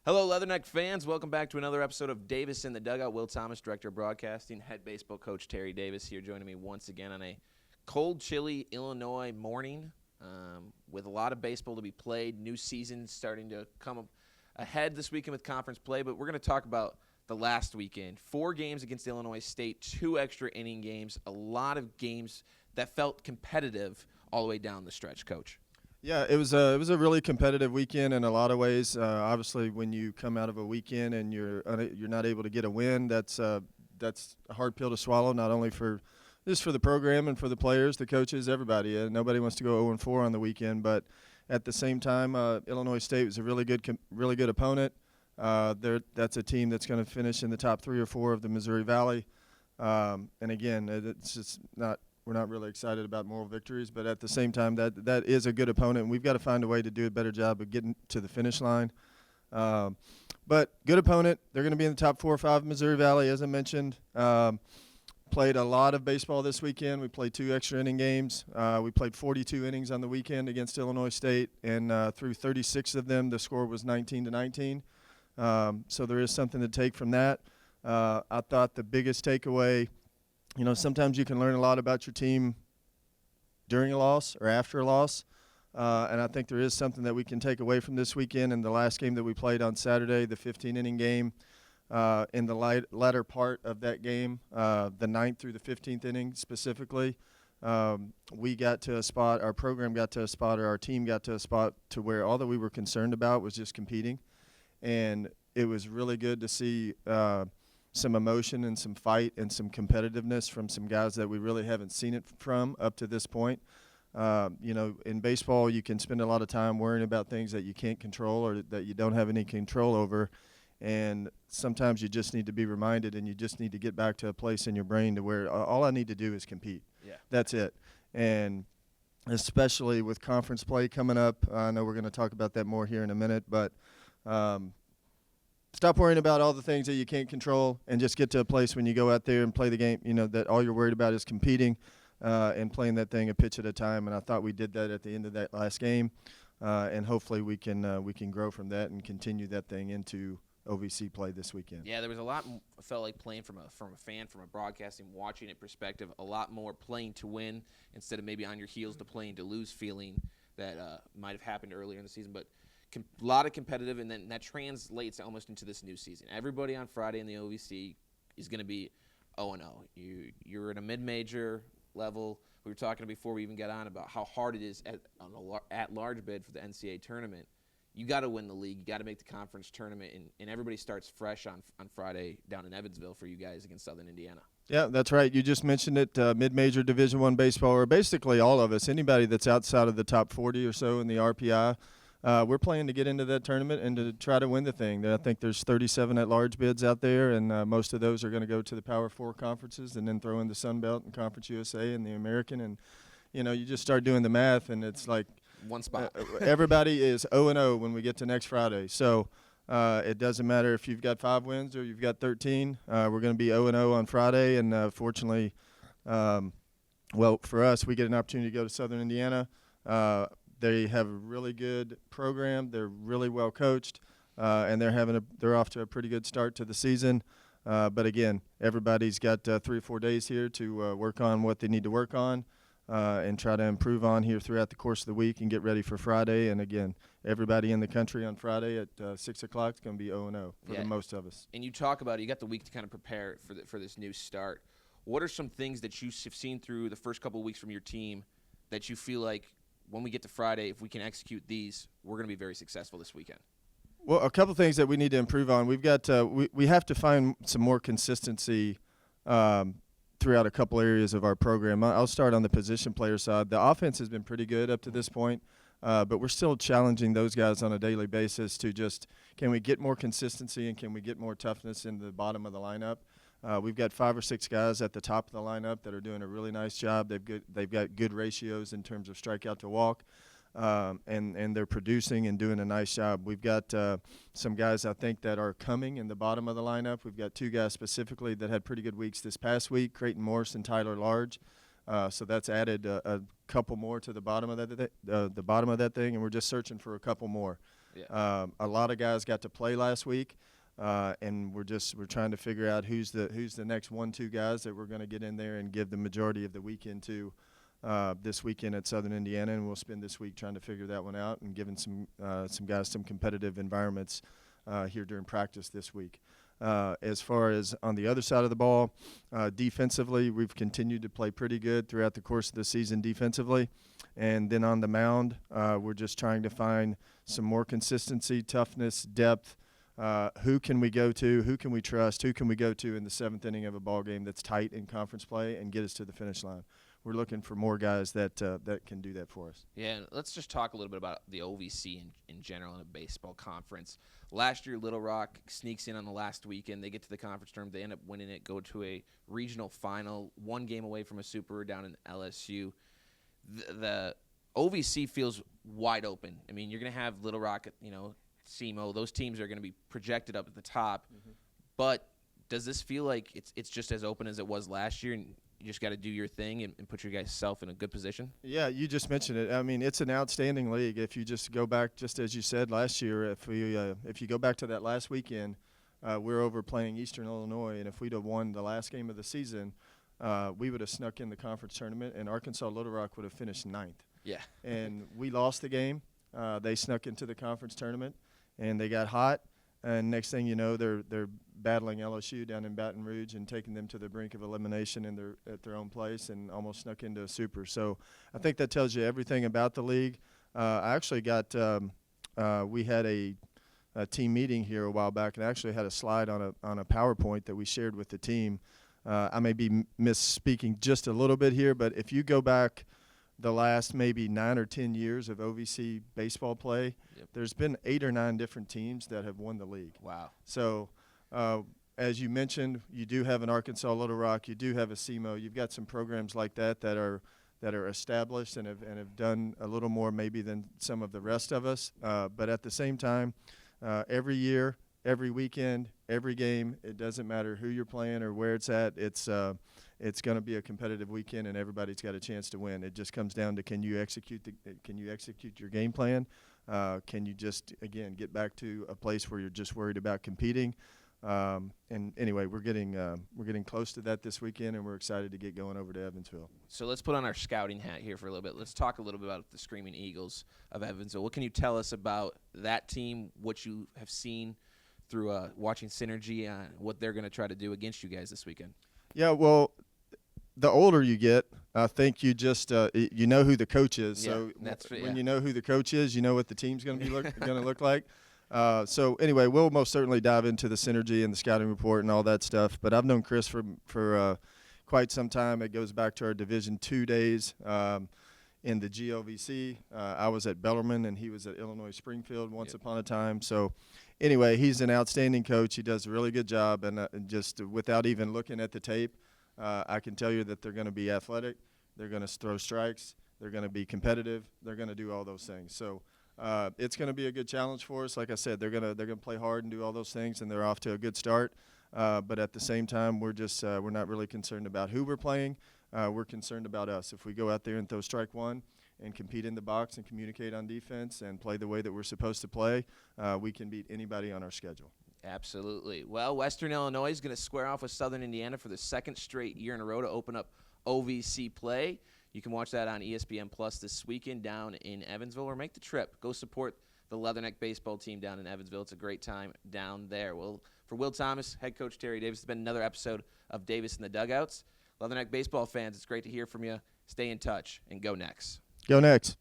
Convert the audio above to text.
Hello, Leatherneck fans. Welcome back to another episode of Davis in the Dugout. Will Thomas, Director of Broadcasting, Head Baseball Coach Terry Davis here joining me once again on a cold, chilly Illinois morning with a lot of baseball to be played. New season starting to come ahead this weekend with conference play, but we're going to talk about the last weekend. 4 games against Illinois State, 2 extra inning games, a lot of games that felt competitive all the way down the stretch, Coach. Yeah, it was a really competitive weekend in a lot of ways. Obviously, when you come out of a weekend and you're not able to get a win, that's a hard pill to swallow. Not only for the program and for the players, the coaches, everybody. Nobody wants to go 0-4 on the weekend, but at the same time, Illinois State was a really good opponent. That's a team that's going to finish in the top 3 or 4 of the Missouri Valley. And again, it's just not. We're not really excited about moral victories, but at the same time, that is a good opponent, and we've got to find a way to do a better job of getting to the finish line. But good opponent. They're going to be in the top 4 or 5 of Missouri Valley, as I mentioned. Played a lot of baseball this weekend. We played 2 extra inning games. We played 42 innings on the weekend against Illinois State, and through 36 of them, the score was 19-19. So there is something to take from that. I thought the biggest takeaway, sometimes you can learn a lot about your team during a loss or after a loss, and I think there is something that we can take away from this weekend. In the last game that we played on Saturday, the 15-inning game, in the latter part of that game, the 9th through the 15th inning specifically, we got to a spot, our program got to a spot, or our team got to a spot to where all that we were concerned about was just competing, and it was really good to see some emotion and some fight and some competitiveness from some guys that we really haven't seen it from up to this point. In baseball, you can spend a lot of time worrying about things that you can't control or that you don't have any control over, and sometimes you just need to be reminded, and you just need to get back to a place in your brain to where all I need to do is compete. Yeah. That's it. And especially with conference play coming up, I know we're going to talk about that more here in a minute, but stop worrying about all the things that you can't control and just get to a place when you go out there and play the game, that all you're worried about is competing and playing that thing a pitch at a time. And I thought we did that at the end of that last game, and hopefully we can grow from that and continue that thing into OVC play this weekend. Yeah, there was a lot. I felt like playing from a fan, from a broadcasting, watching it perspective, a lot more playing to win instead of maybe on your heels to playing to lose feeling that might have happened earlier in the season. But a lot of competitive, and then that translates almost into this new season. Everybody on Friday in the OVC is going to be 0-0. You're at a mid-major level. We were talking before we even got on about how hard it is at large bid for the NCAA tournament. You got to win the league. You got to make the conference tournament, and everybody starts fresh on Friday down in Evansville for you guys against Southern Indiana. Yeah, that's right. You just mentioned it, mid-major Division I baseball, or basically all of us, anybody that's outside of the top 40 or so in the RPI. We're playing to get into that tournament and to try to win the thing. I think there's 37 at-large bids out there, and most of those are going to go to the Power 4 conferences and then throw in the Sun Belt and Conference USA and the American. And, you just start doing the math, and it's like one spot. Everybody is 0-0 when we get to next Friday. So it doesn't matter if you've got 5 wins or you've got 13. We're going to be 0-0 on Friday, and fortunately, for us, we get an opportunity to go to Southern Indiana. They have a really good program. They're really well coached, and they're off to a pretty good start to the season. But again, everybody's got 3 or 4 days here to work on what they need to work on and try to improve on here throughout the course of the week and get ready for Friday. And again, everybody in the country on Friday at 6 o'clock is going to be 0-0 for the most of us. And you talk about it, you got the week to kind of prepare for this new start. What are some things that you've seen through the first couple of weeks from your team that you feel like, when we get to Friday, if we can execute these, we're going to be very successful this weekend? Well, a couple things that we need to improve on. We've got we have to find some more consistency throughout a couple areas of our program. I'll start on the position player side. The offense has been pretty good up to this point, but we're still challenging those guys on a daily basis to just, can we get more consistency and can we get more toughness in the bottom of the lineup? We've got 5 or 6 guys at the top of the lineup that are doing a really nice job. They've got good ratios in terms of strikeout to walk, and they're producing and doing a nice job. We've got some guys I think that are coming in the bottom of the lineup. We've got 2 guys specifically that had pretty good weeks this past week, Creighton Morse and Tyler Large. So that's added a couple more to the bottom of that thing, and we're just searching for a couple more. Yeah. A lot of guys got to play last week, and we're trying to figure out who's the next 1-2 guys that we're going to get in there and give the majority of the weekend to this weekend at Southern Indiana, and we'll spend this week trying to figure that one out and giving some guys some competitive environments here during practice this week. As far as on the other side of the ball, defensively, we've continued to play pretty good throughout the course of the season defensively. And then on the mound, we're just trying to find some more consistency, toughness, depth. Who can we go to? Who can we trust? Who can we go to in the 7th inning of a ball game that's tight in conference play and get us to the finish line? We're looking for more guys that can do that for us. Yeah, and let's just talk a little bit about the OVC in general in a baseball conference. Last year, Little Rock sneaks in on the last weekend. They get to the conference tournament. They end up winning it, go to a regional final, 1 game away from a super down in LSU. The OVC feels wide open. I mean, you're going to have Little Rock, SEMO. Those teams are going to be projected up at the top. Mm-hmm. But does this feel like it's just as open as it was last year, and you just got to do your thing and put your guys' self in a good position? Yeah, you just mentioned it. I mean, it's an outstanding league. If you just go back, just as you said last year, if you go back to that last weekend, we're over playing Eastern Illinois, and if we'd have won the last game of the season, we would have snuck in the conference tournament, and Arkansas Little Rock would have finished 9th. Yeah. And we lost the game. They snuck into the conference tournament, and they got hot. And next thing you know, they're battling LSU down in Baton Rouge and taking them to the brink of elimination at their own place and almost snuck into a super. So I think that tells you everything about the league. I actually got we had a team meeting here a while back and actually had a slide on a PowerPoint that we shared with the team. I may be misspeaking just a little bit here, but if you go back the last maybe 9 or 10 years of OVC baseball play, yep, there's been 8 or 9 different teams that have won the league. Wow. So as you mentioned, you do have an Arkansas Little Rock, you do have a SEMO, you've got some programs like that are established and have done a little more maybe than some of the rest of us. But at the same time, every year, every weekend, every game, it doesn't matter who you're playing or where it's at. It's going to be a competitive weekend, and everybody's got a chance to win. It just comes down to can you execute your game plan? Can you just again get back to a place where you're just worried about competing? And anyway, we're getting close to that this weekend, and we're excited to get going over to Evansville. So let's put on our scouting hat here for a little bit. Let's talk a little bit about the Screaming Eagles of Evansville. What can you tell us about that team? What you have seen through watching Synergy, what they're going to try to do against you guys this weekend? Yeah, well, the older you get, I think you just you know who the coach is. Yeah, so yeah. When you know who the coach is, you know what the team's going to be going to look like. So anyway, we'll most certainly dive into the Synergy and the scouting report and all that stuff. But I've known Chris for quite some time. It goes back to our Division II days in the GLVC. I was at Bellarmine, and he was at Illinois Springfield once upon a time. So anyway, he's an outstanding coach. He does a really good job, and just without even looking at the tape, I can tell you that they're going to be athletic, they're going to throw strikes, they're going to be competitive, they're going to do all those things. So it's going to be a good challenge for us. Like I said, they're going to play hard and do all those things, and they're off to a good start. But at the same time, we're not really concerned about who we're playing. We're concerned about us. If we go out there and throw strike one and compete in the box and communicate on defense and play the way that we're supposed to play, we can beat anybody on our schedule. Absolutely. Well, Western Illinois is going to square off with Southern Indiana for the 2nd straight year in a row to open up OVC play. You can watch that on ESPN Plus this weekend down in Evansville, or make the trip. Go support the Leatherneck Baseball team down in Evansville. It's a great time down there. Well, for Will Thomas, head coach Terry Davis, it's been another episode of Davis in the Dugouts. Leatherneck Baseball fans, it's great to hear from you. Stay in touch, and go Necks. Go Necks.